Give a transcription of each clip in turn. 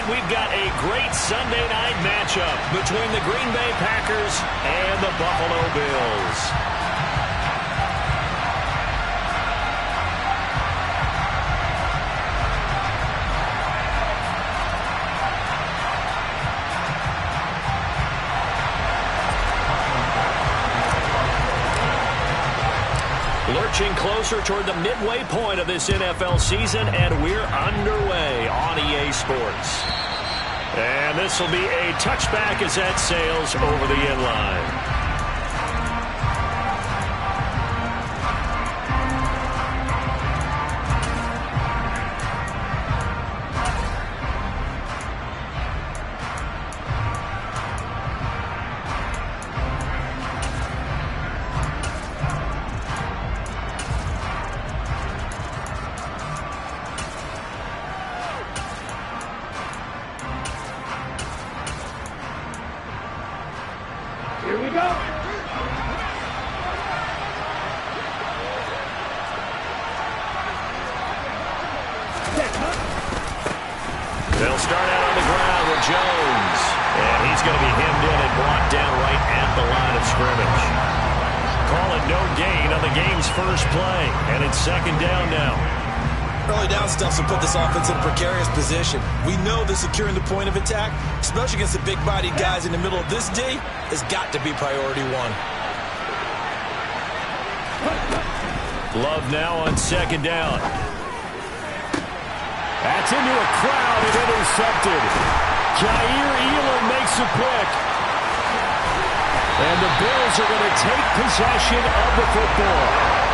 tonight we've got a great Sunday night matchup between the Green Bay Packers and the Buffalo Bills. Lurching closer toward the midway point of this NFL season, and we're underway on EA Sports. And this will be a touchback as that sails over the end line. Here we go. They'll start out on the ground with Jones. And he's going to be hemmed in and brought down right at the line of scrimmage. Call it no gain on the game's first play. And it's second down now. Early down stuff will put this offense in a precarious position. We know that securing the point of attack, especially against the big-bodied guys in the middle of this D, has got to be priority one. Love now on second down. That's into a crowd and intercepted. Jair Elam makes a pick. And the Bills are going to take possession of the football.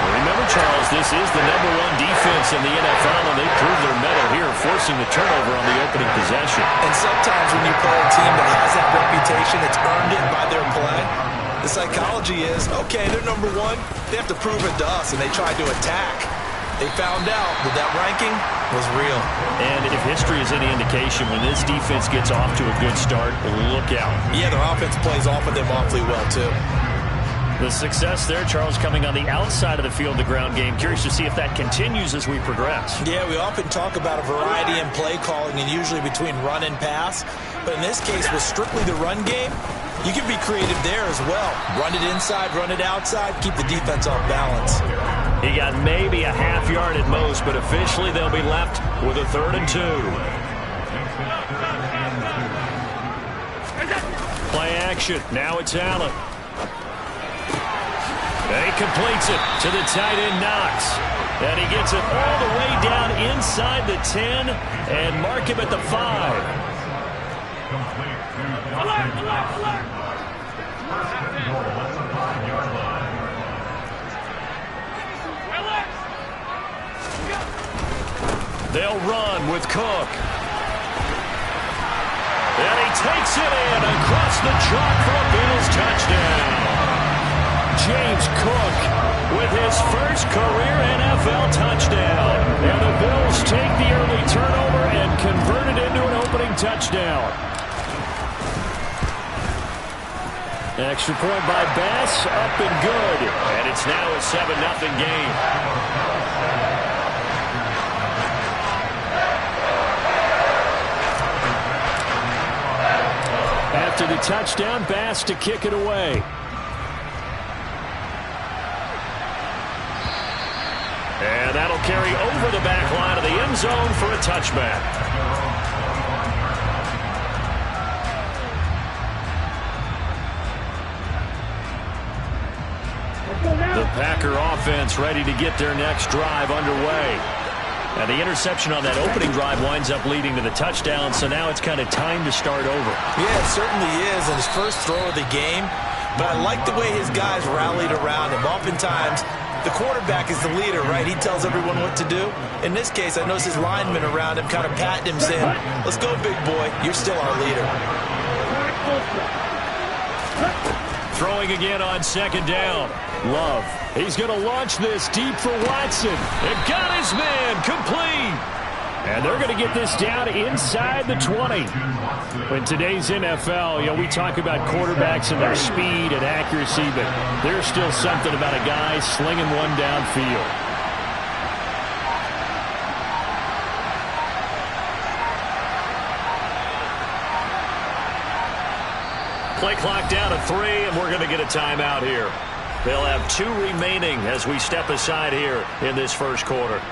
Remember, Charles, this is the #1 defense in the NFL, and they proved their mettle here, forcing the turnover on the opening possession. And sometimes when you play a team that has that reputation, it's earned it by their play. The psychology is, okay, they're #1. They have to prove it to us, and they tried to attack. They found out that that ranking was real. And if history is any indication, when this defense gets off to a good start, look out. Yeah, their offense plays off of them awfully well, too. The success there, Charles, coming on the outside of the field, the ground game. Curious to see if that continues as we progress. Yeah, we often talk about a variety in play calling and usually between run and pass. But in this case, with strictly the run game, you can be creative there as well. Run it inside, run it outside, keep the defense off balance. He got maybe a half yard at most, but officially they'll be left with a 3rd and 2. Play action. Now it's Allen. And he completes it to the tight end, Knox. And he gets it all the way down inside the 10 and mark him at the 5. Alert. They'll run with Cook. And he takes it in across the chalk for a Bills touchdown. James Cook with his first career NFL touchdown. And the Bills take the early turnover and convert it into an opening touchdown. Extra point by Bass, up and good. And it's now a 7-0 game. After the touchdown, Bass to kick it away. And that'll carry over the back line of the end zone for a touchback. The Packer offense ready to get their next drive underway. And the interception on that opening drive winds up leading to the touchdown, so now it's kind of time to start over. Yeah, it certainly is, and his first throw of the game. But I like the way his guys rallied around him. Oftentimes, the quarterback is the leader, right? He tells everyone what to do. In this case, I noticed his linemen around him kind of patting him, saying, let's go, big boy. You're still our leader. Throwing again on second down. Love. He's going to launch this deep for Watson. And got his man complete. And they're going to get this down inside the 20. In today's NFL, we talk about quarterbacks and their speed and accuracy, but there's still something about a guy slinging one downfield. Play clock down to 3, and we're going to get a timeout here. They'll have 2 remaining as we step aside here in this first quarter.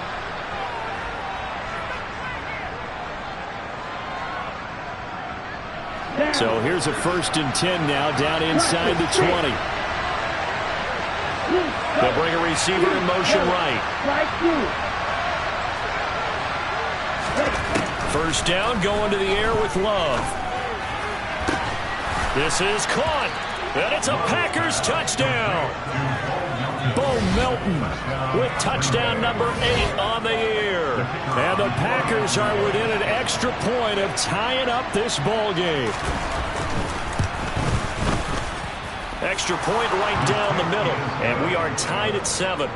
So here's a 1st and 10 now, down inside the 20. They'll bring a receiver in motion right. 1st down, going to the air with Love. This is caught, and it's a Packers touchdown. Bo Melton with touchdown number 8 on the year. And the Packers are within an extra point of tying up this ball game. Extra point right down the middle, and we are tied at 7.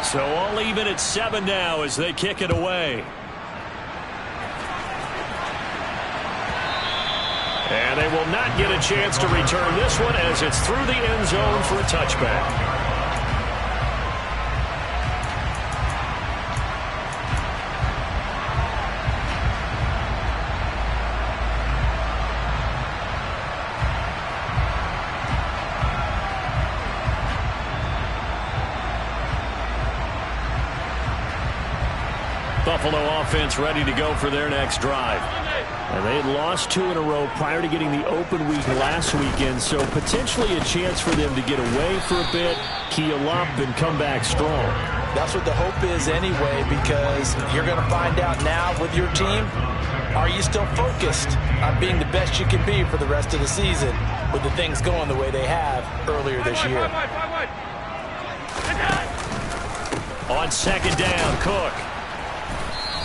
So all even at 7 now as they kick it away. And they will not get a chance to return this one as it's through the end zone for a touchback. Buffalo offense ready to go for their next drive. And they had lost 2 in a row prior to getting the open week last weekend, so potentially a chance for them to get away for a bit, keel up, and come back strong. That's what the hope is anyway, because you're going to find out now with your team, are you still focused on being the best you can be for the rest of the season with the things going the way they have earlier this year. On 2nd down, Cook.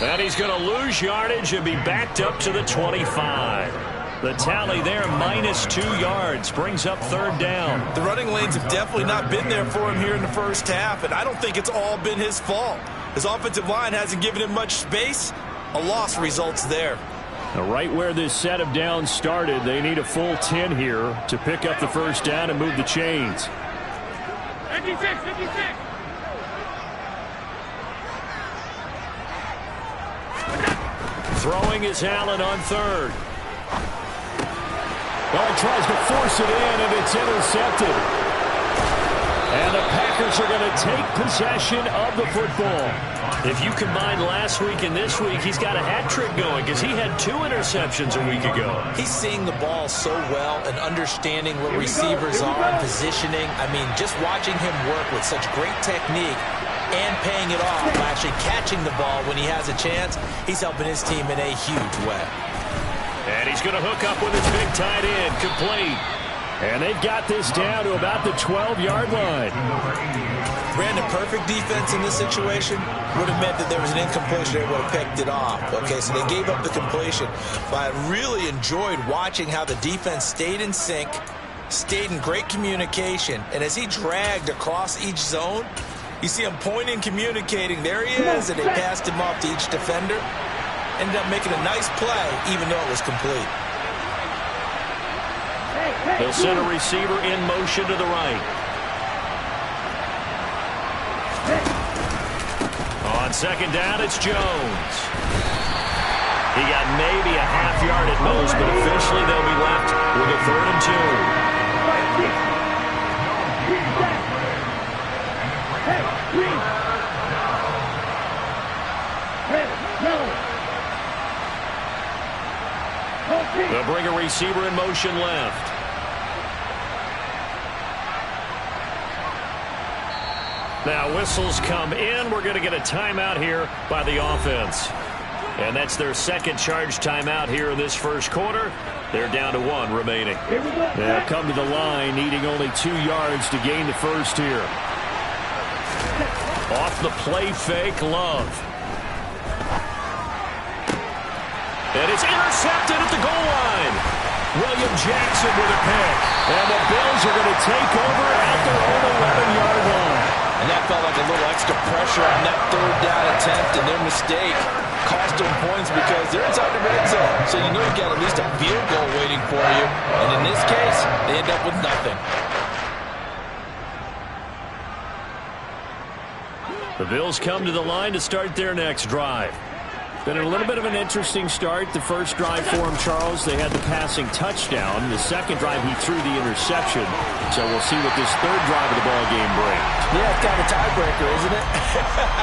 And he's going to lose yardage and be backed up to the 25. The tally there, -2 yards, brings up 3rd down. The running lanes have definitely not been there for him here in the first half, and I don't think it's all been his fault. His offensive line hasn't given him much space. A loss results there. Now, right where this set of downs started, they need a full 10 here to pick up the 1st down and move the chains. 56. Throwing is Allen on 3rd. Ball tries to force it in, and it's intercepted. And the Packers are going to take possession of the football. If you combine last week and this week, he's got a hat trick going because he had 2 interceptions a week ago. He's seeing the ball so well and understanding what receivers are and positioning. I mean, just watching him work with such great technique and paying it off by actually catching the ball when he has a chance, he's helping his team in a huge way. And he's going to hook up with his big tight end, complete. And they've got this down to about the 12-yard line. Brandon, perfect defense in this situation would have meant that there was an incompletion. They would have picked it off. Okay, so they gave up the completion. But I really enjoyed watching how the defense stayed in sync, stayed in great communication. And as he dragged across each zone, you see him pointing, communicating. There he is, and they passed him off to each defender. Ended up making a nice play, even though it was complete. They'll send a receiver in motion to the right. On 2nd down, it's Jones. He got maybe a half yard at most, but officially they'll be left with a 3rd and 2. They'll bring a receiver in motion left. Now whistles come in. We're going to get a timeout here by the offense. And that's their 2nd charge timeout here in this first quarter. They're down to 1 remaining. They'll come to the line, needing only 2 yards to gain the 1st here. Off the play fake, Love. And it's intercepted at the goal line. William Jackson with a pick. And the Bills are going to take over at their own 11-yard line. And that felt like a little extra pressure on that 3rd down attempt, and their mistake cost them points because they're inside the red zone. So you know you got at least a field goal waiting for you. And in this case, they end up with nothing. The Bills come to the line to start their next drive. Been a little bit of an interesting start. The first drive for him, Charles, they had the passing touchdown. The second drive, he threw the interception. So we'll see what this third drive of the ball game brings. Yeah, it's kind of a tiebreaker, isn't it?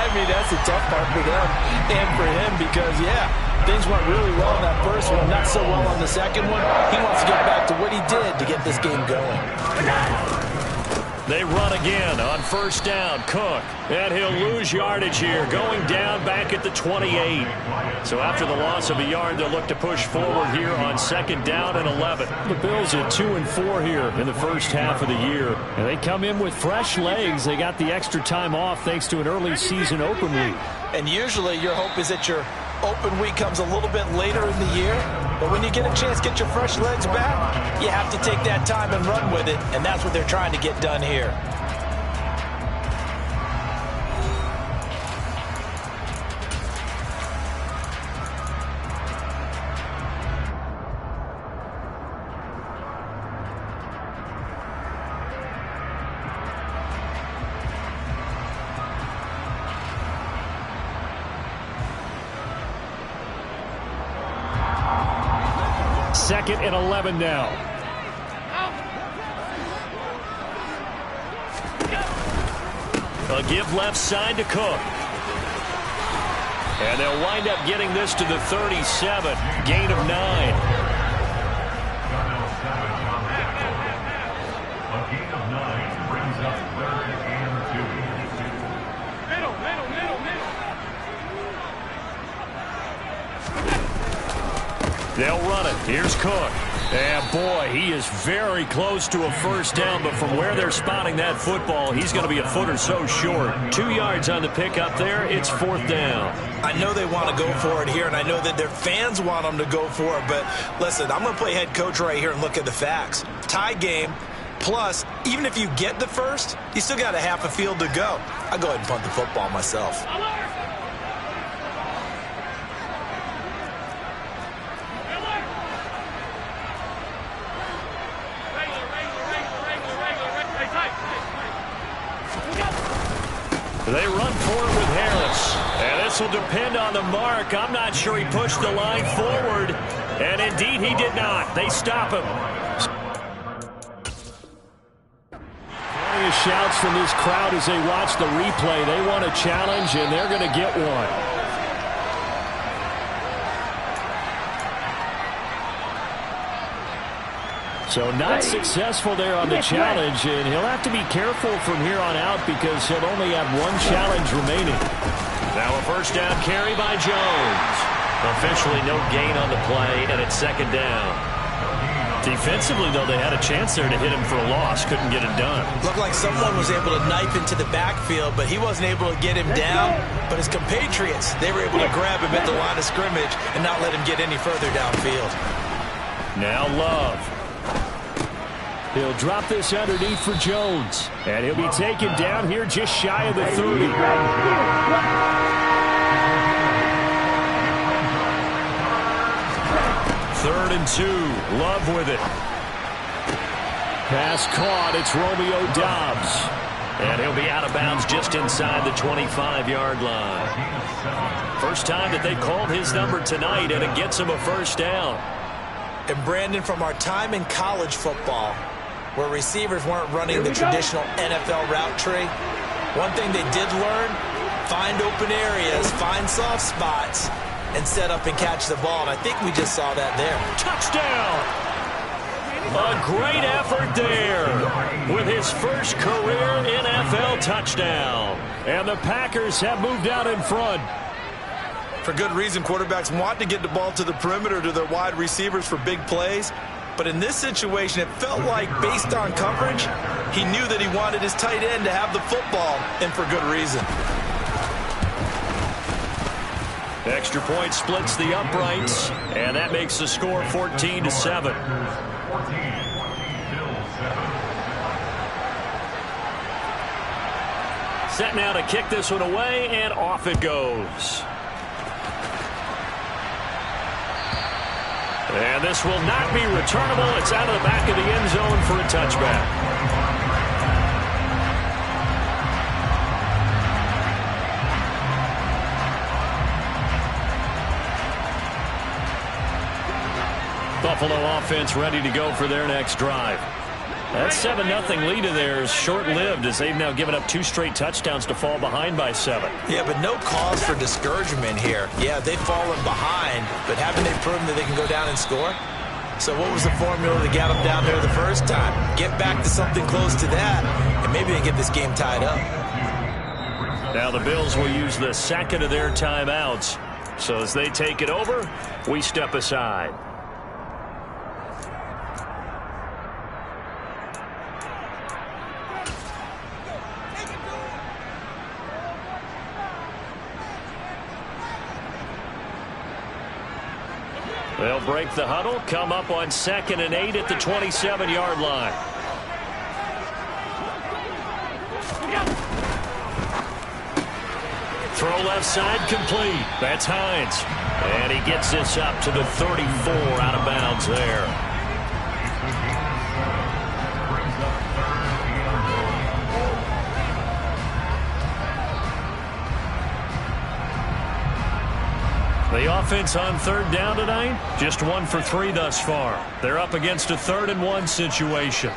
I mean, that's the tough part for them and for him because, yeah, things went really well in that first one, not so well on the second one. He wants to get back to what he did to get this game going. They run again on first down. Cook, and he'll lose yardage here, going down back at the 28. So after the loss of a yard, they'll look to push forward here on second down and 11. The Bills at 2-4 here in the first half of the year. And they come in with fresh legs. They got the extra time off thanks to an early season open week. And usually your hope is that your open week comes a little bit later in the year. But when you get a chance to get your fresh legs back, you have to take that time and run with it. And that's what they're trying to get done here. Second and 11 now. A give left side to Cook. And they'll wind up getting this to the 37. Gain of 9. A gain of 9 brings up 3rd and 2. Middle. They'll run it. Here's Cook. And, boy, he is very close to a first down, but from where they're spotting that football, he's going to be a foot or so short. 2 yards on the pickup there. It's fourth down. I know they want to go for it here, and I know that their fans want them to go for it, but listen, I'm going to play head coach right here and look at the facts. Tie game, plus, even if you get the first, you still got a half a field to go. I'll go ahead and punt the football myself. They run for it with Harris. And this will depend on the mark. I'm not sure he pushed the line forward. And indeed he did not. They stop him. Plenty of shouts from this crowd as they watch the replay. They want a challenge, and they're going to get one. So not successful there on the challenge, and he'll have to be careful from here on out because he'll only have one challenge remaining. Now a first down carry by Jones. Officially no gain on the play, and it's second down. Defensively, though, they had a chance there to hit him for a loss. Couldn't get it done. Looked like someone was able to knife into the backfield, but he wasn't able to get him down. But his compatriots, they were able to grab him at the line of scrimmage and not let him get any further downfield. Now Love. He'll drop this underneath for Jones. And he'll be taken down here just shy of the 30. 3rd and 2. Love with it. Pass caught. It's Romeo Doubs. And he'll be out of bounds just inside the 25-yard line. First time that they called his number tonight, and it gets him a first down. And Brandon, from our time in college football, where receivers weren't running the traditional NFL route tree, one thing they did learn, find open areas, find soft spots, and set up and catch the ball. And I think we just saw that there. Touchdown! A great effort there with his first career NFL touchdown. And the Packers have moved out in front. For good reason, quarterbacks want to get the ball to the perimeter to their wide receivers for big plays. But in this situation, it felt like, based on coverage, he knew that he wanted his tight end to have the football, and for good reason. Extra point splits the uprights, and that makes the score 14-7. Set now to kick this one away, and off it goes. And this will not be returnable. It's out of the back of the end zone for a touchback. Buffalo offense ready to go for their next drive. That 7-0 lead of theirs short-lived as they've now given up 2 straight touchdowns to fall behind by 7. Yeah, but no cause for discouragement here. Yeah, they've fallen behind, but haven't they proven that they can go down and score? So what was the formula that got them down there the first time? Get back to something close to that, and maybe they get this game tied up. Now the Bills will use the second of their timeouts. So as they take it over, we step aside. They'll break the huddle, come up on 2nd and 8 at the 27-yard line. Throw left side complete. That's Hines. And he gets this up to the 34 out of bounds there. The offense on 3rd down tonight, just 1 for 3 thus far. They're up against a 3rd and 1 situation.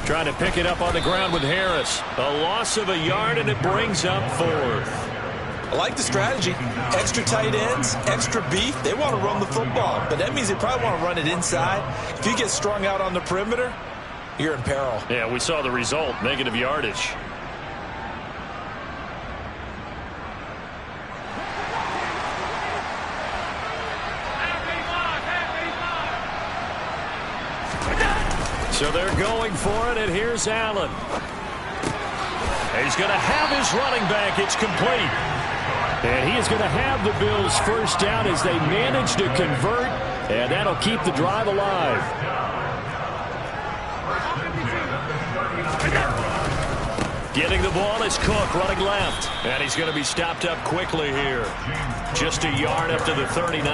Trying to pick it up on the ground with Harris. A loss of a yard, and it brings up 4th. I like the strategy. Extra tight ends, extra beef. They want to run the football, but that means they probably want to run it inside. If you get strung out on the perimeter, you're in peril. Yeah, we saw the result, negative yardage. So they're going for it, and here's Allen. He's going to have his running back. It's complete. And he is going to have the Bills' first down as they manage to convert, and that'll keep the drive alive. Getting the ball is Cook running left, and he's going to be stopped up quickly here. Just a yard up to the 39.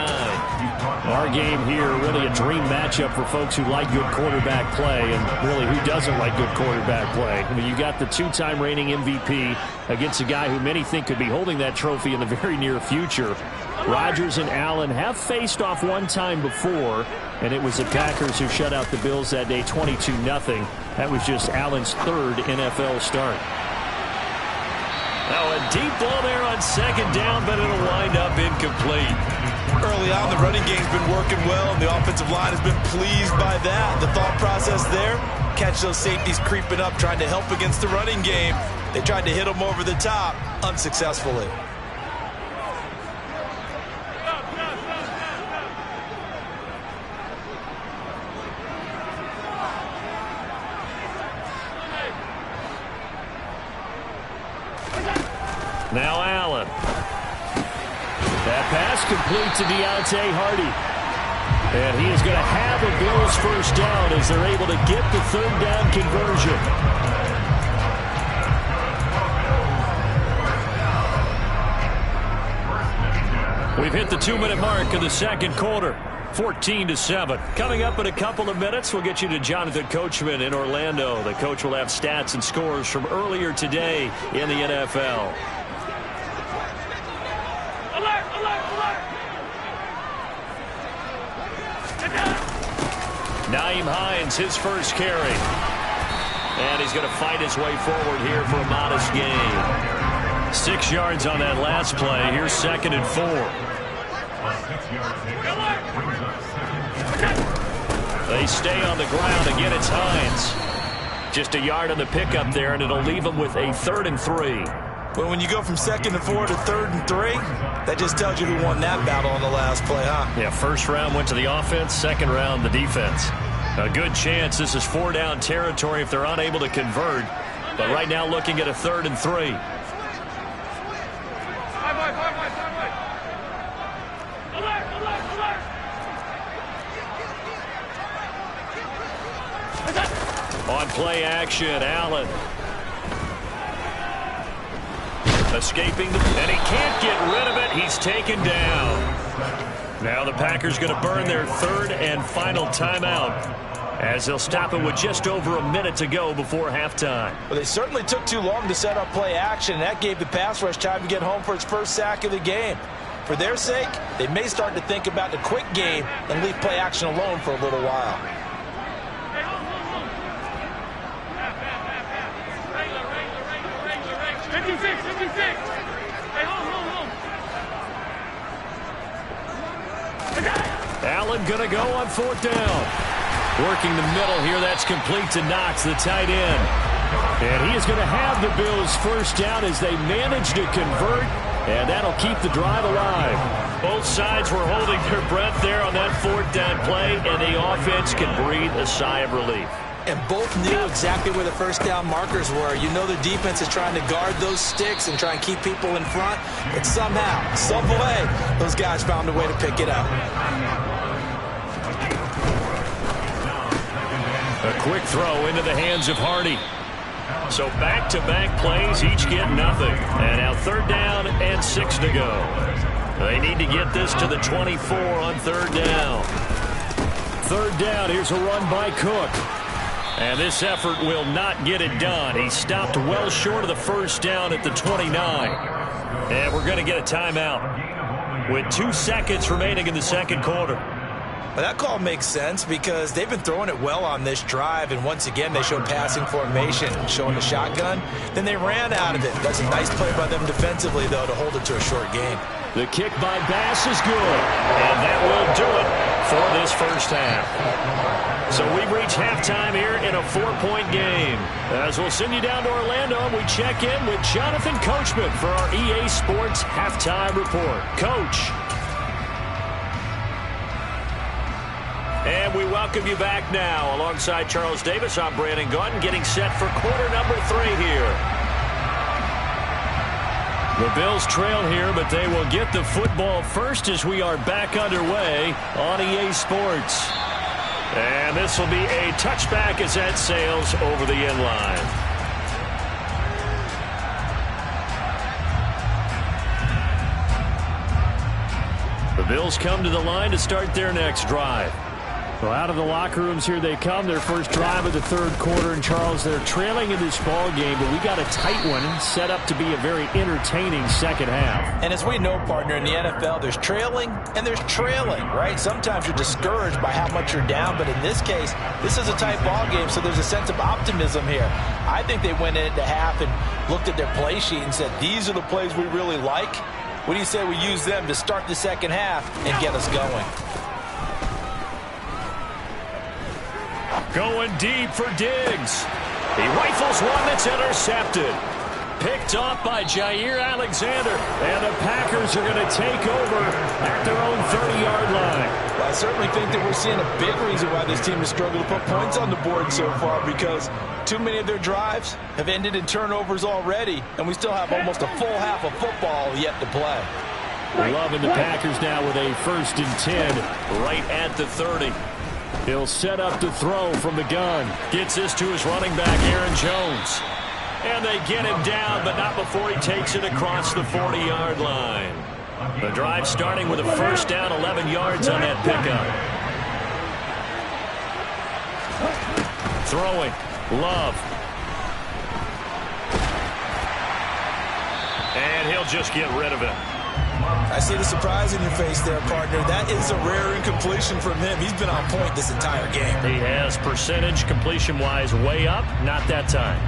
Our game here, really a dream matchup for folks who like good quarterback play, and really who doesn't like good quarterback play. I mean, you got the 2-time reigning MVP against a guy who many think could be holding that trophy in the very near future. Rodgers and Allen have faced off one time before, and it was the Packers who shut out the Bills that day 22-0. That was just Allen's 3rd NFL start. Now a deep ball there on 2nd down, but it'll wind up incomplete. Early on, the running game's been working well, and the offensive line has been pleased by that. The thought process there, catch those safeties creeping up, trying to help against the running game. They tried to hit them over the top, unsuccessfully. Now Allen. That pass complete to Deontay Hardy. And he is going to have a Bills first down as they're able to get the 3rd down conversion. We've hit the 2-minute mark of the 2nd quarter. 14-7. Coming up in a couple of minutes, we'll get you to Jonathan Coachman in Orlando. The coach will have stats and scores from earlier today in the NFL. Nyheim Hines, his first carry. And he's going to fight his way forward here for a modest gain. 6 yards on that last play. Here's 2nd and 4. They stay on the ground. Again, it's Hines. Just a yard on the pickup there, and it'll leave them with a 3rd and 3. Well, when you go from 2nd and 4 to 3rd and 3, that just tells you who won that battle on the last play, huh? Yeah, 1st round went to the offense, 2nd round the defense. A good chance this is 4-down territory if they're unable to convert. But right now looking at a 3rd and 3. On play action, Allen. Escaping, and he can't get rid of it. He's taken down. Now the Packers going to burn their 3rd and final timeout. as they'll stop it with just over a minute to go before halftime. Well, they certainly took too long to set up play action. That gave the pass rush time to get home for its first sack of the game. For their sake, they may start to think about the quick game and leave play action alone for a little while. Allen going to go on 4th down. Working the middle here. That's complete to Knox, the tight end. And he is going to have the Bills' first down as they manage to convert, and that'll keep the drive alive. Both sides were holding their breath there on that 4th down play, and the offense can breathe a sigh of relief. And both knew exactly where the first down markers were. You know the defense is trying to guard those sticks and try and keep people in front, but somehow, some way, those guys found a way to pick it up. A quick throw into the hands of Hardy. So back-to-back plays, each get nothing. And now 3rd down and 6 to go. They need to get this to the 24 on 3rd down. 3rd down, here's a run by Cook. And this effort will not get it done. He stopped well short of the first down at the 29. And we're going to get a timeout with 2 seconds remaining in the second quarter. Well, that call makes sense because they've been throwing it well on this drive, and once again they showed passing formation, showing the shotgun. Then they ran out of it. That's a nice play by them defensively, though, to hold it to a short game. The kick by Bass is good, and that will do it for this first half. So we've reached halftime here in a 4-point game. As we'll send you down to Orlando, we check in with Jonathan Coachman for our EA Sports Halftime Report. Coach. And we welcome you back now. Alongside Charles Davis, I'm Brandon Gaudin, getting set for quarter number 3 here. The Bills trail here, but they will get the football first as we are back underway on EA Sports. And this will be a touchback as that sails over the end line. The Bills come to the line to start their next drive. Well, out of the locker rooms here they come. Their first drive of the 3rd quarter. And, Charles, they're trailing in this ball game, but we got a tight one set up to be a very entertaining second half. And as we know, partner, in the NFL, there's trailing and there's trailing, right? Sometimes you're discouraged by how much you're down, but in this case, this is a tight ball game, so there's a sense of optimism here. I think they went into half and looked at their play sheet and said, these are the plays we really like. What do you say we use them to start the second half and get us going? Going deep for Diggs. He rifles one that's intercepted. Picked off by Jair Alexander. And the Packers are going to take over at their own 30-yard line. Well, I certainly think that we're seeing a big reason why this team has struggled to put points on the board so far, because too many of their drives have ended in turnovers already, and we still have almost a full half of football yet to play. Loving the Packers now with a 1st and 10 right at the 30. He'll set up to throw from the gun. Gets this to his running back, Aaron Jones. And they get him down, but not before he takes it across the 40-yard line. The drive starting with a first down, 11 yards on that pickup. Throwing. Love. And he'll just get rid of it. I see the surprise in your face there, partner. That is a rare incompletion from him. He's been on point this entire game. He has percentage completion-wise way up. Not that time.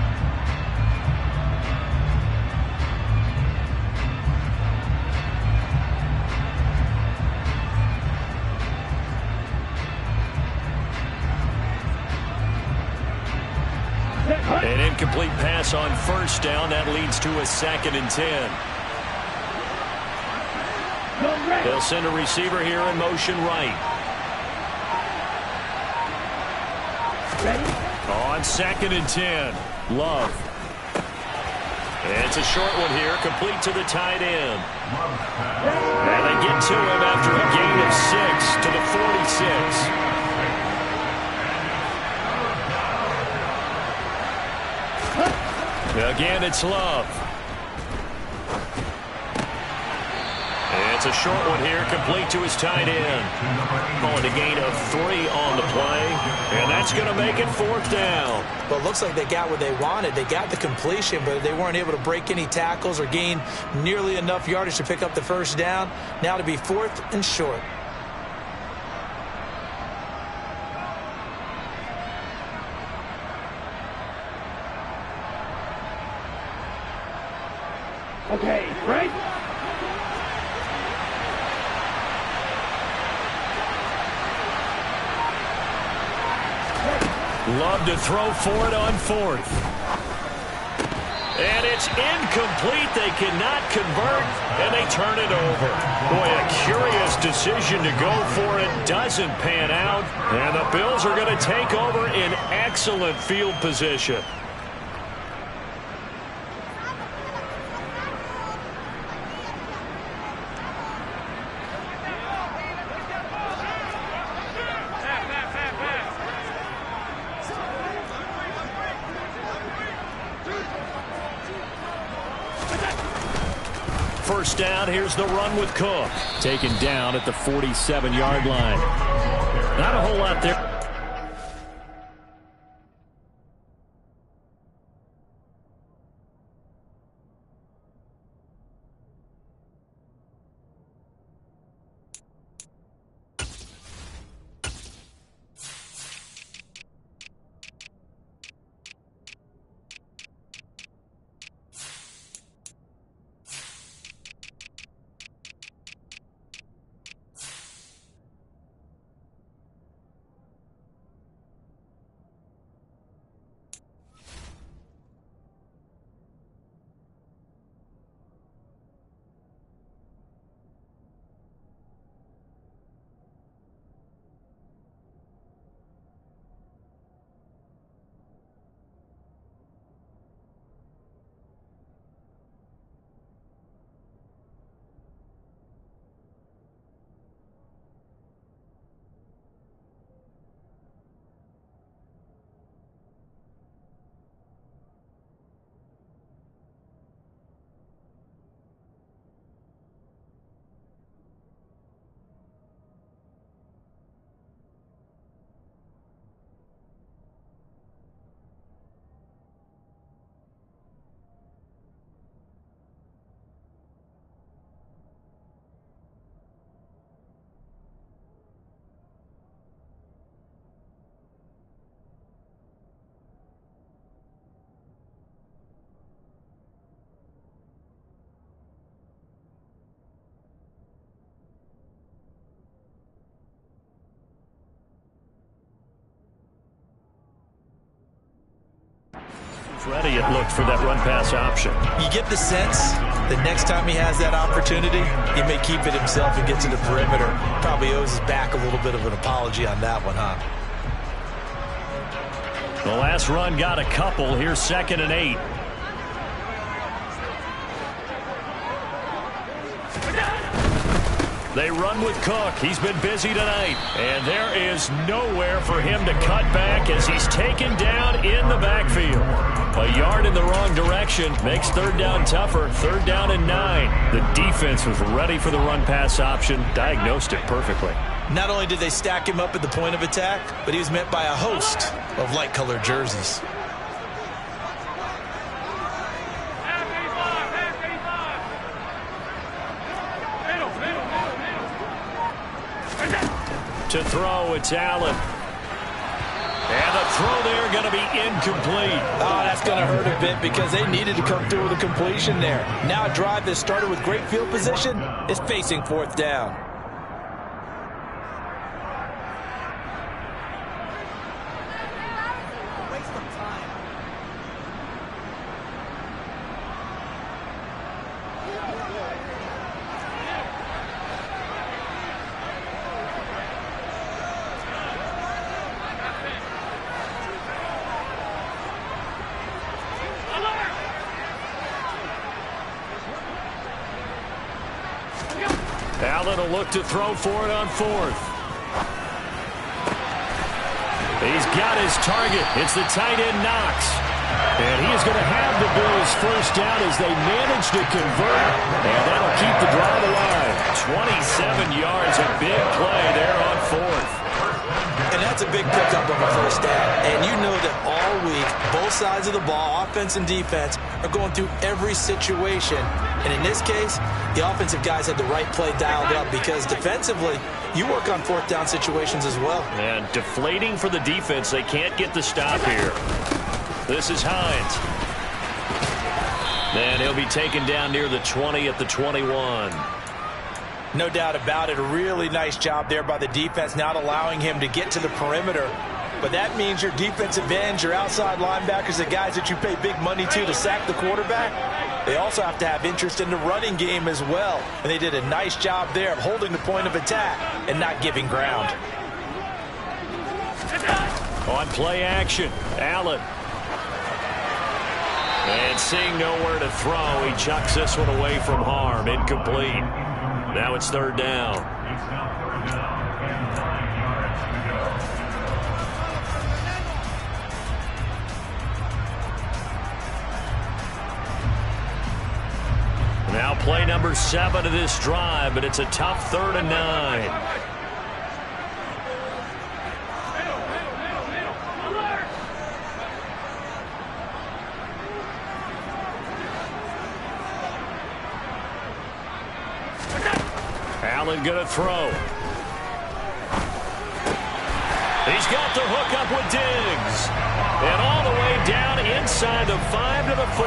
An incomplete pass on first down. That leads to a 2nd and 10. They'll send a receiver here in motion right. On 2nd and 10. Love. It's a short one here, complete to the tight end. And they get to him after a gain of 6 to the 46. Again, it's Love. It's a short one here, complete to his tight end. Calling a gain of 3 on the play, and that's going to make it 4th down. Well, it looks like they got what they wanted. They got the completion, but they weren't able to break any tackles or gain nearly enough yardage to pick up the first down. Now to be 4th and short. Okay, right? Love to throw for it on 4th. And it's incomplete. They cannot convert, and they turn it over. Boy, a curious decision to go for it. Doesn't pan out, and the Bills are going to take over in excellent field position. First down, here's the run with Cook. Taken down at the 47-yard line. Not a whole lot there. Ready, it looked for that run-pass option. You get the sense that next time he has that opportunity, he may keep it himself and get to the perimeter. Probably owes his back a little bit of an apology on that one, huh? The last run got a couple. Here's 2nd and 8. They run with Cook. He's been busy tonight. And there is nowhere for him to cut back as he's taken down in the backfield. A yard in the wrong direction makes 3rd down tougher. 3rd down and 9. The defense was ready for the run-pass option. Diagnosed it perfectly. Not only did they stack him up at the point of attack, but he was met by a host of light-colored jerseys. To throw, it's Allen. And the throw there going to be incomplete. Oh, that's going to hurt a bit because they needed to come through with a completion there. Now a drive that started with great field position is facing 4th down. Allen will look to throw for it on 4th. He's got his target. It's the tight end, Knox. And he is is going to have the Bills first down as they manage to convert, and that'll keep the drive alive. 27 yards, a big play there on fourth. And that's a big pickup of a first down. And you know that all week, both sides of the ball, offense and defense, are going through every situation. And in this case, the offensive guys had the right play dialed up because defensively, you work on fourth down situations as well. And deflating for the defense. They can't get the stop here. This is Hines. And he'll be taken down near the 20 at the 21. No doubt about it. A really nice job there by the defense, not allowing him to get to the perimeter. But that means your defensive ends, your outside linebackers, the guys that you pay big money to sack the quarterback, they also have to have interest in the running game as well. And they did a nice job there of holding the point of attack and not giving ground. On play action, Allen. And seeing nowhere to throw, he chucks this one away from harm. Incomplete. Now it's third down. It's now third down and 9 yards to go. Now play number 7 of this drive, but it's a tough 3rd and 9. Allen gonna throw. He's got the hook up with Diggs. And all the way down inside the 5 to the 4.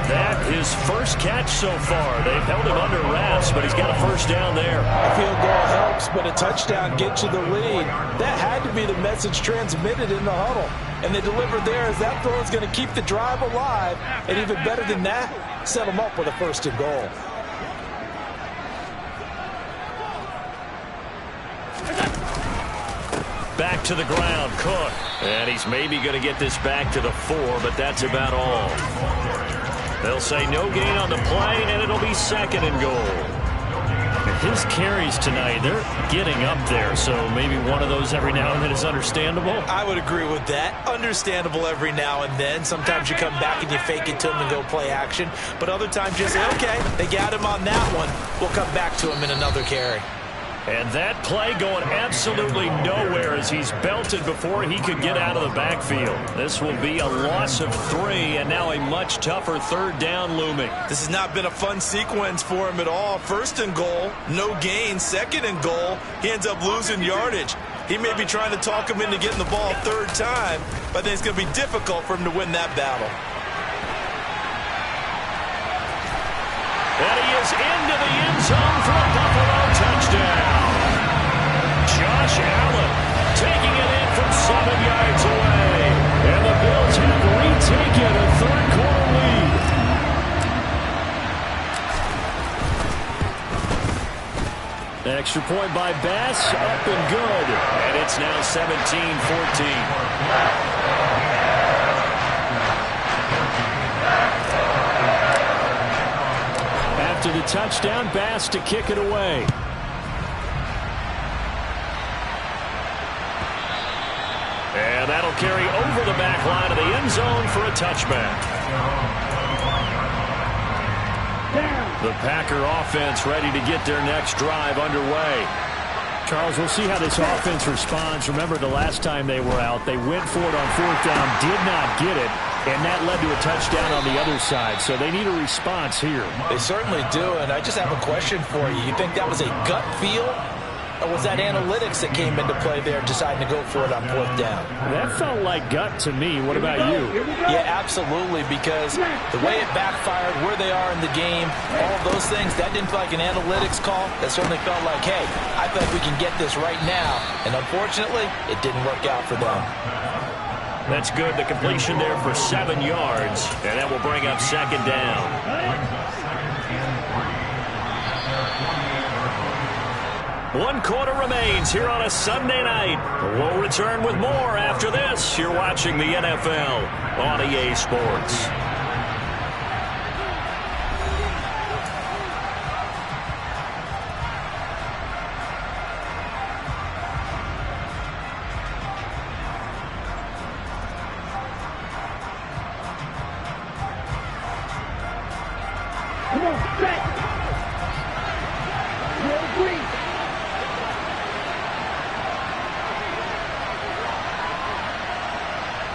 That is first catch so far. They've held him under wraps, but he's got a first down there. A field goal helps, but a touchdown gets you the lead. That had to be the message transmitted in the huddle. And they delivered there as that throw is going to keep the drive alive. And even better than that, set them up with a first and goal. Back to the ground, Cook. And he's maybe going to get this back to the 4, but that's about all. They'll say no gain on the play, and it'll be 2nd and goal. His carries tonight, they're getting up there, so maybe one of those every now and then is understandable. I would agree with that. Understandable every now and then. Sometimes you come back and you fake it to him and go play action. But other times you say, okay, they got him on that one. We'll come back to him in another carry. And that play going absolutely nowhere as he's belted before he could get out of the backfield. This will be a loss of 3, and now a much tougher 3rd down looming. This has not been a fun sequence for him at all. 1st and goal, no gain. 2nd and goal, he ends up losing yardage. He may be trying to talk him into getting the ball 3rd time, but I think it's going to be difficult for him to win that battle. And he is into the end zone for a Buffalo touchdown. Josh Allen taking it in from 7 yards away. And the Bills have retaken a 3rd quarter lead. Extra point by Bass, up and good. And it's now 17-14. After the touchdown, Bass to kick it away. And that'll carry over the back line of the end zone for a touchback. The Packer offense ready to get their next drive underway. Charles, we'll see how this offense responds. Remember, the last time they were out, they went for it on 4th down, did not get it, and that led to a touchdown on the other side. So they need a response here. They certainly do, and I just have a question for you. You think that was a gut feel, or was that analytics that came into play there deciding to go for it on 4th down? That felt like gut to me. What about you? Yeah, absolutely, because the way it backfired, where they are in the game, all of those things, that didn't feel like an analytics call. That certainly felt like, hey, I feel like we can get this right now. And unfortunately, it didn't work out for them. That's good. The completion there for 7 yards, and that will bring up 2nd down. One quarter remains here on a Sunday night. We'll return with more after this. You're watching the NFL on EA Sports. Come on, set. Real green.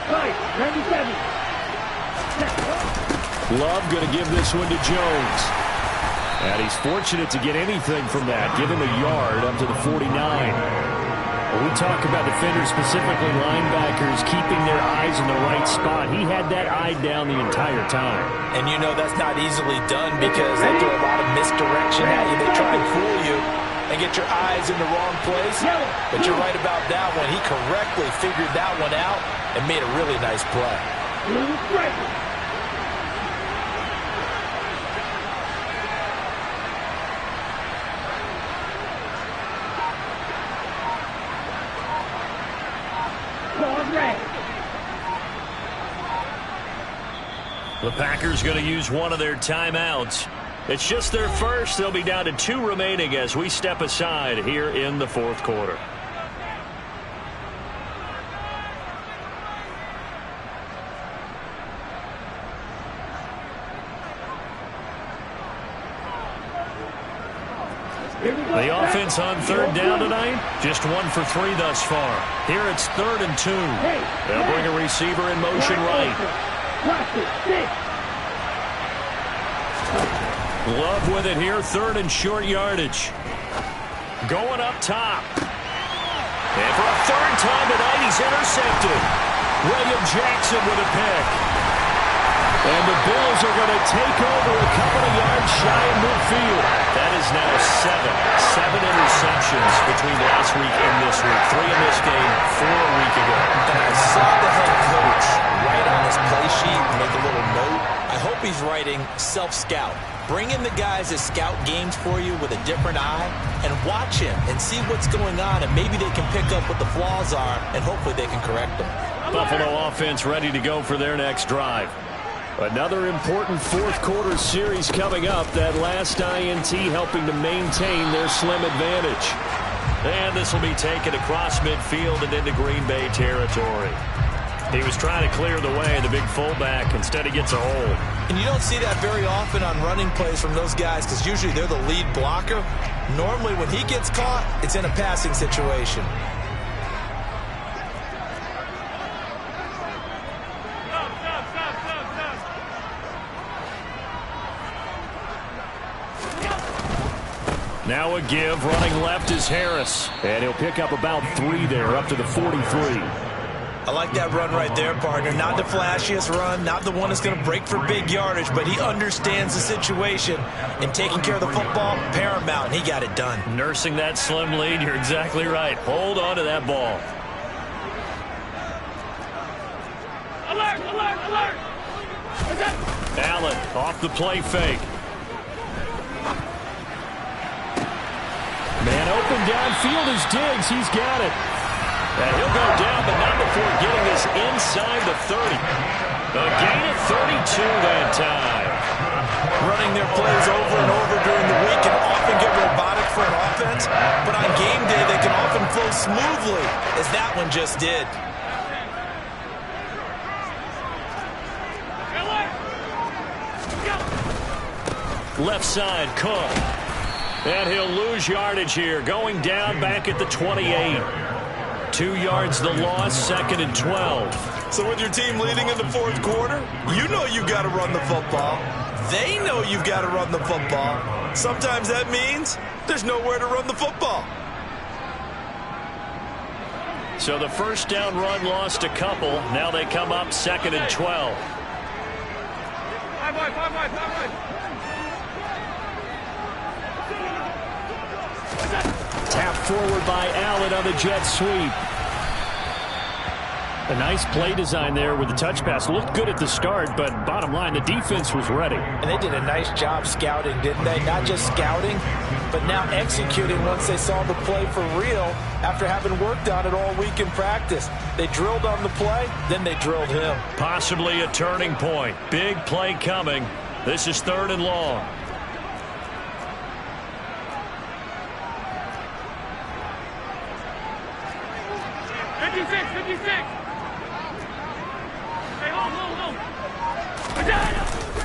Right, 97. Love going to give this one to Jones. And he's fortunate to get anything from that. Give him a yard up to the 49. When we talk about defenders, specifically linebackers, keeping their eyes in the right spot, he had that eye down the entire time. And you know that's not easily done because they throw a lot of misdirection at you. They try and fool you and get your eyes in the wrong place. But you're right about that one. He correctly figured that one out and made a really nice play. The Packers going to use one of their timeouts. It's just their first. They'll be down to 2 remaining as we step aside here in the fourth quarter. The offense on 3rd down tonight, just 1 for 3 thus far. Here it's 3rd and 2. They'll bring a receiver in motion right. Love with it here, 3rd and short yardage. Going up top. And for a 3rd time tonight, he's intercepted. William Jackson with a pick. And the Bills are going to take over a couple of yards shy of midfield. That is now 7 interceptions between last week and this week. 3 in this game, 4 a week ago. And I saw the head coach write on his play sheet and make a little note. I hope he's writing self-scout. Bring in the guys that scout games for you with a different eye and watch him and see what's going on, and maybe they can pick up what the flaws are, and hopefully they can correct them. Buffalo offense ready to go for their next drive. Another important fourth quarter series coming up. That last INT helping to maintain their slim advantage. And this will be taken across midfield and into Green Bay territory. He was trying to clear the way, the big fullback. Instead, he gets a hold. And you don't see that very often on running plays from those guys because usually they're the lead blocker. Normally, when he gets caught, it's in a passing situation. Now a give, running left is Harris. And he'll pick up about 3 there, up to the 43. I like that run right there, partner. Not the flashiest run, not the one that's going to break for big yardage, but he understands the situation, and taking care of the football, paramount, and he got it done. Nursing that slim lead, you're exactly right. Hold on to that ball. Alert, alert, alert! Allen off the play fake. Man open downfield is Diggs. He's got it. And he'll go down, but not before getting this inside the 30. A gain of 32 that time. Running their plays over and over during the week can often get robotic for an offense, but on game day they can often flow smoothly, as that one just did. Left side, Cook. And he'll lose yardage here, going down back at the 28. 2 yards the loss, 2nd and 12. So with your team leading in the fourth quarter, you know you've got to run the football. They know you've got to run the football. Sometimes that means there's nowhere to run the football. So the first down run lost a couple. Now they come up 2nd and 12. Tap forward by Allen on the jet sweep. A nice play design there with the touch pass. Looked good at the start, but bottom line, the defense was ready. And they did a nice job scouting, didn't they? Not just scouting, but now executing once they saw the play for real after having worked on it all week in practice. They drilled on the play, then they drilled him. Possibly a turning point. Big play coming. This is 3rd and long.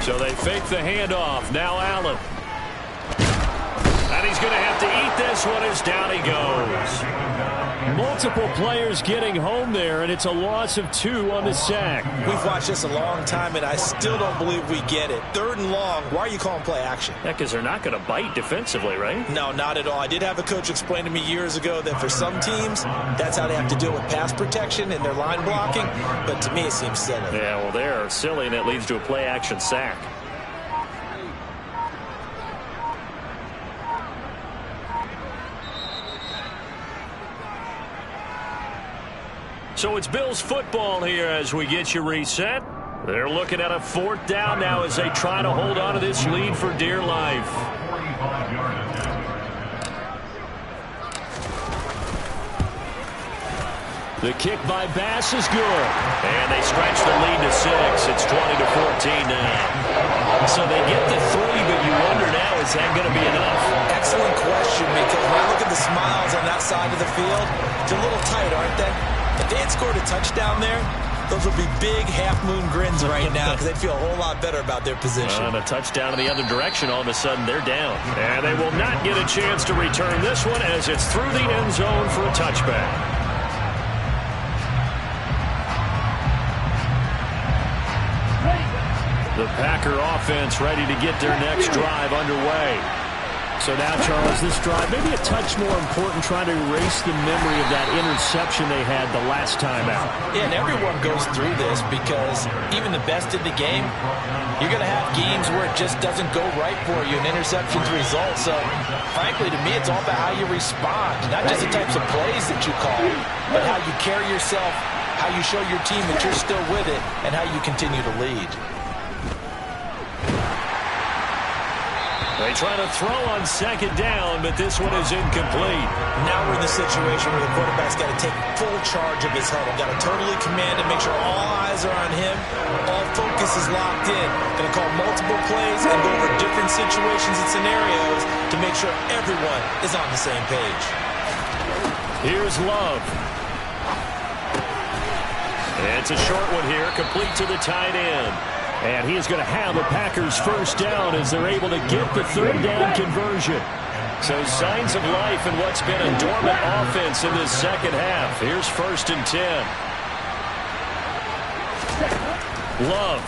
So they fake the handoff. Now Allen. And he's going to have to eat this one as down he goes. Multiple players getting home there, and it's a loss of 2 on the sack. We've watched this a long time, and I still don't believe we get it. 3rd and long, why are you calling play action? Yeah, because they're not going to bite defensively, right? No, not at all. I did have a coach explain to me years ago that for some teams, that's how they have to deal with pass protection and their line blocking, but to me it seems silly. Yeah, well, they're silly, and it leads to a play action sack. So it's Bills football here as we get you reset. They're looking at a 4th down now as they try to hold on to this lead for dear life. The kick by Bass is good. And they stretch the lead to 6. It's 20-14 now. So they get the 3, but you wonder now, is that going to be enough? Excellent question, because when I look at the smiles on that side of the field, they're a little tight, aren't they? If they had scored a touchdown there, those would be big half-moon grins right now because they'd feel a whole lot better about their position. And a touchdown in the other direction, all of a sudden they're down. And they will not get a chance to return this one as it's through the end zone for a touchback. The Packer offense ready to get their next drive underway. So now, Charles, this drive maybe a touch more important, trying to erase the memory of that interception they had the last time out. Yeah, and everyone goes through this because even the best in the game, you're going to have games where it just doesn't go right for you, and interceptions result. So, frankly, to me, it's all about how you respond, not just the types of plays that you call, but how you carry yourself, how you show your team that you're still with it, and how you continue to lead. They try to throw on 2nd down, but this one is incomplete. Now we're in the situation where the quarterback's got to take full charge of his huddle. Got to totally command and make sure all eyes are on him. All focus is locked in. Going to call multiple plays and go over different situations and scenarios to make sure everyone is on the same page. Here's Love. It's a short one here, complete to the tight end. And he is going to have the Packers 1st down as they're able to get the 3rd down conversion. So signs of life in what's been a dormant offense in this 2nd half. Here's 1st and 10. Love.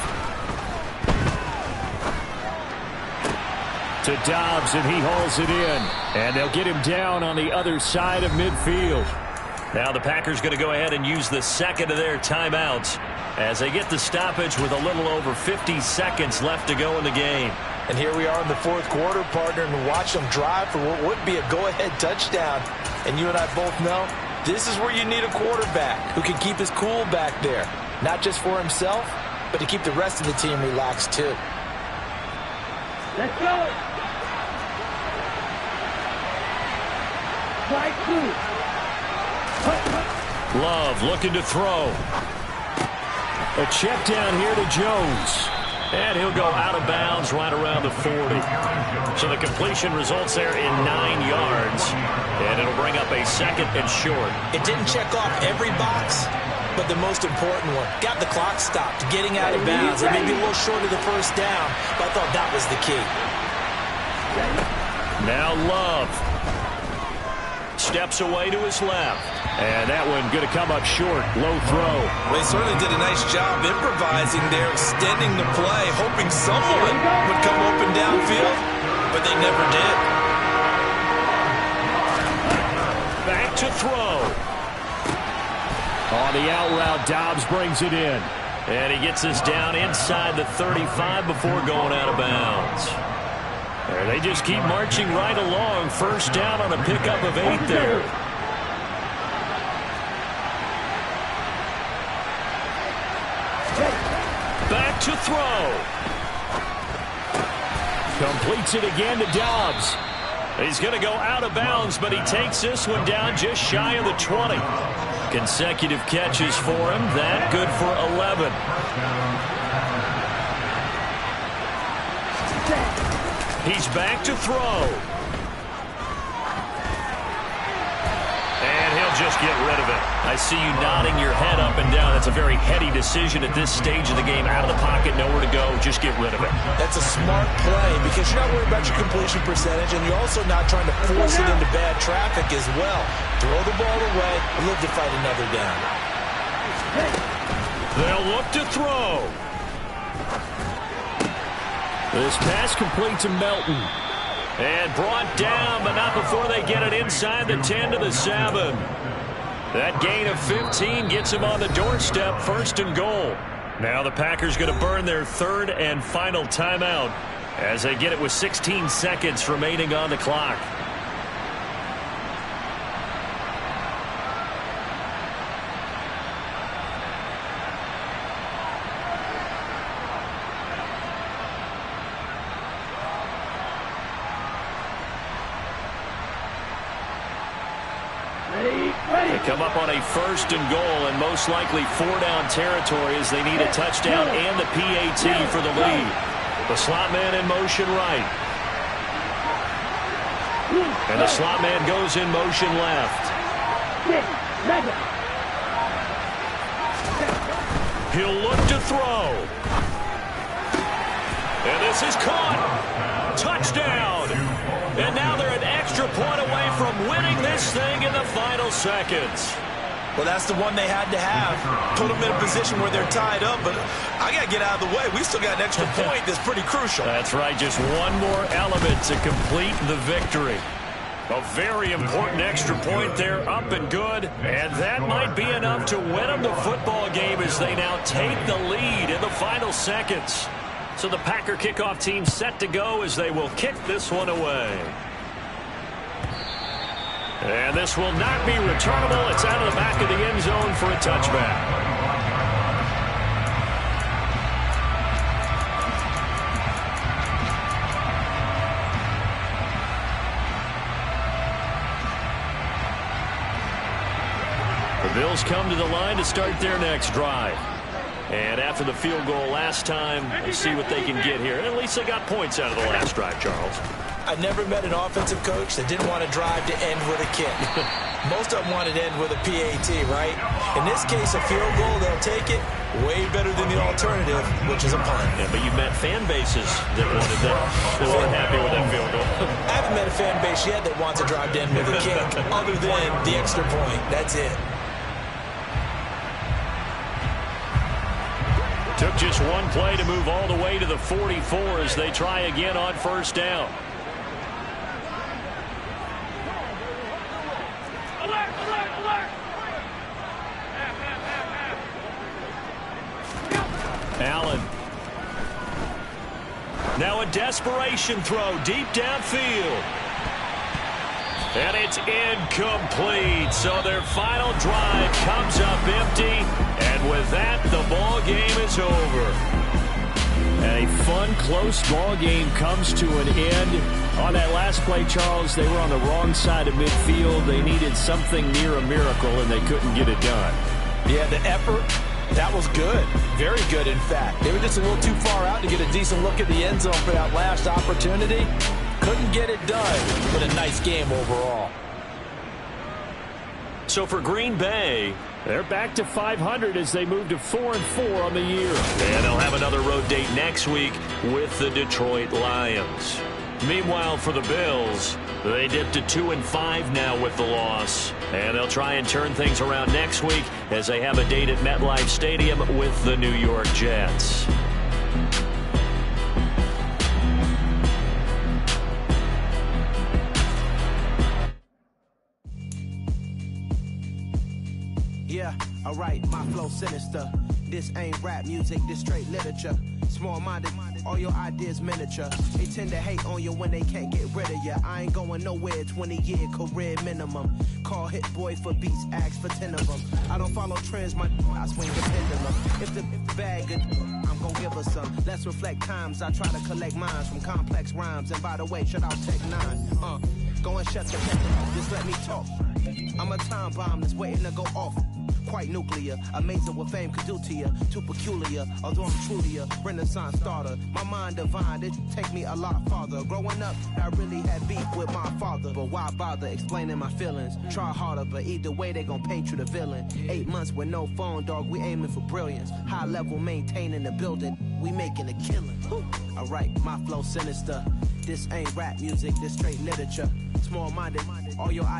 To Dobbs, and he hauls it in. And they'll get him down on the other side of midfield. Now the Packers going to go ahead and use the 2nd of their timeouts as they get the stoppage with a little over 50 seconds left to go in the game. And here we are in the 4th quarter, partner, and watch them drive for what would be a go-ahead touchdown. And you and I both know this is where you need a quarterback who can keep his cool back there, not just for himself, but to keep the rest of the team relaxed too. Let's go. Love looking to throw. A check down here to Jones. And he'll go out of bounds right around the 40. So the completion results there in 9 yards. And it'll bring up a 2nd and short. It didn't check off every box, but the most important one. Got the clock stopped, getting out of bounds. It may be a little short of the 1st down, but I thought that was the key. Now Love. Steps away to his left. And that one going to come up short. Low throw. They certainly did a nice job improvising there, extending the play, hoping someone would come open downfield, but they never did. Back to throw. On the out route, Dobbs brings it in. And he gets us down inside the 35 before going out of bounds. There, they just keep marching right along. 1st down on a pickup of 8 there. Back to throw. Completes it again to Dobbs. He's going to go out of bounds, but he takes this one down just shy of the 20. Consecutive catches for him. That good for 11. He's back to throw. And he'll just get rid of it. I see you nodding your head up and down. That's a very heady decision at this stage of the game. Out of the pocket, nowhere to go. just get rid of it. That's a smart play because you're not worried about your completion percentage, and you're also not trying to force it into bad traffic as well. Throw the ball away and look to fight another down. They'll look to throw. This pass complete to Melton. And brought down, but not before they get it inside the 10 to the 7. That gain of 15 gets him on the doorstep, 1st and goal. Now the Packers going to burn their 3rd and final timeout as they get it with 16 seconds remaining on the clock. They come up on a 1st and goal and most likely 4-down territory as they need a touchdown and the PAT for the lead. The slot man in motion right. And the slot man goes in motion left. He'll look to throw. And this is caught. Touchdown. And now they're an extra point away from winning this thing in the final seconds. Well, that's the one they had to have. Put them in a position where they're tied up, but I got to get out of the way. We still got an extra point that's pretty crucial. That's right, just one more element to complete the victory. A very important extra point there, up and good. And that might be enough to win them the football game as they now take the lead in the final seconds. So the Packer kickoff team set to go as they will kick this one away. And this will not be returnable. It's out of the back of the end zone for a touchback. The Bills come to the line to start their next drive. And after the field goal last time, we'll see what they can get here. And at least they got points out of the last drive, Charles. I never met an offensive coach that didn't want to drive to end with a kick. Most of them wanted to end with a PAT, right? In this case, a field goal, they'll take it. Way better than the alternative, which is a punt. Yeah, but you've met fan bases that wanted that, that weren't happy with that field goal. I haven't met a fan base yet that wants to drive to end with a kick, other than the extra point. That's it. Took just one play to move all the way to the 44 as they try again on 1st down. Alert, alert, alert. Allen. Now a desperation throw deep downfield. And it's incomplete. So their final drive comes up empty. And with that, the ball game is over. And a fun, close ball game comes to an end. On that last play, Charles, they were on the wrong side of midfield. They needed something near a miracle, and they couldn't get it done. Yeah, the effort, that was good. Very good, in fact. They were just a little too far out to get a decent look at the end zone for that last opportunity. Couldn't get it done, but a nice game overall. So for Green Bay, they're back to 500 as they move to 4-4 on the year. And they'll have another road date next week with the Detroit Lions. Meanwhile, for the Bills, they dipped to 2-5 now with the loss. And they'll try and turn things around next week as they have a date at MetLife Stadium with the New York Jets. Yeah, alright, my flow sinister. This ain't rap music, this straight literature. Small-minded, all your ideas miniature. They tend to hate on you when they can't get rid of you. I ain't going nowhere, 20-year career minimum. Call Hit Boy for beats, ask for 10 of them. I don't follow trends, I swing the pendulum. If the bag good, I'm gonna give her some. Let's reflect times, I try to collect minds from complex rhymes. And by the way, shut out Tech 9. Go and shut the heck, just let me talk. I'm a time bomb that's waiting to go off. Quite nuclear, amazing what fame could do to you. Too peculiar, although I'm truly a renaissance starter. My mind divine, it take me a lot farther. Growing up, I really had beef with my father. But why bother explaining my feelings? Try harder, but either way they gon' paint you the villain. 8 months with no phone, dog, we aiming for brilliance. High level maintaining the building. we making a killing. Alright, my flow sinister. This ain't rap music, this straight literature. Small-minded, all your ideas.